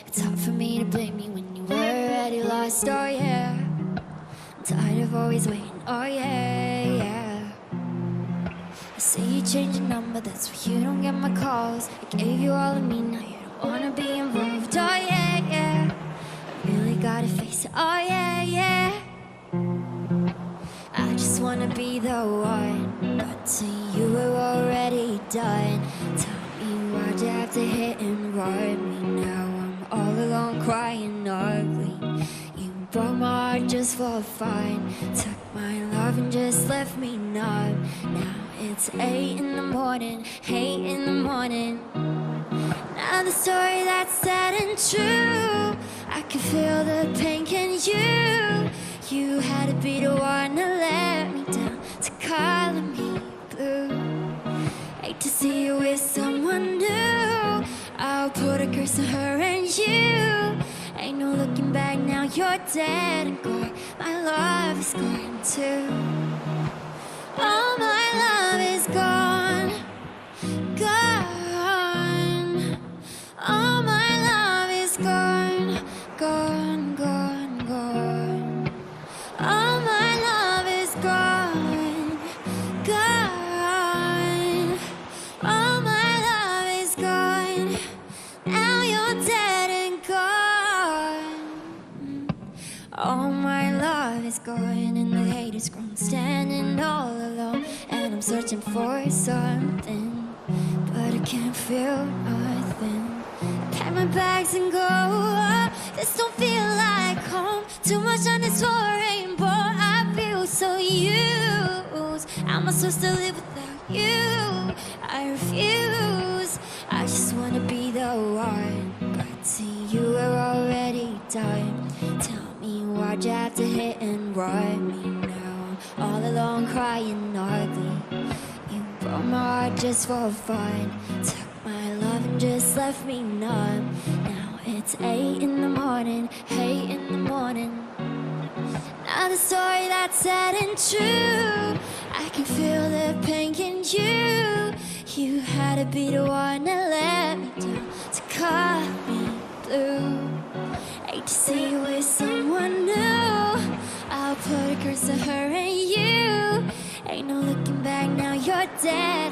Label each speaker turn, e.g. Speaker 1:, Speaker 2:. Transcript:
Speaker 1: It's hard for me to blame you when you were already lost, oh yeah. I'm tired of always waiting, oh yeah, yeah. I see you change your number, that's why you don't get my calls. I gave you all of me, now you don't wanna be involved, oh yeah, yeah. I really gotta face it, oh yeah, yeah. I just wanna be the one, but to you we're already done. Tell me why'd you have to hit and run me? Now I'm all alone crying ugly. You broke my heart just for fun. Took my love and just left me numb. Now it's 8 in the morning, 8 in the morning. Now the story that's sad and true. I can feel the pain, can you? You had to be the one to let me down, to color me blue. Hate to see you with someone new. I'll put a curse on her and you. Ain't no looking back now, you're dead and gone. My love is gone too. All my love is gone, gone. All my love is gone, gone, gone, gone. All my love is gone, gone. All my love is gone. Now you're dead and gone. All my love is gone, and the hate is grown, standing all alone. And I'm searching for something, but I can't feel nothing. Pack my bags and go. This don't feel like home. Too much on this rainbow. I feel so used. How am I supposed to live without you? I refuse. I just wanna be the one, but to you we're already done. Tell me why'd you have to hit and run me? Now I'm all alone crying ugly. You broke my heart just for fun. Took my love and just left me numb. Now it's 8 in the morning, 8 in the morning. Now the story that's sad and true. I can feel the pain, can you? You had to be the one to let me down, to color me blue. Hate to see you with someone new. I'll put a curse on her and you. Ain't no looking back now, you're dead.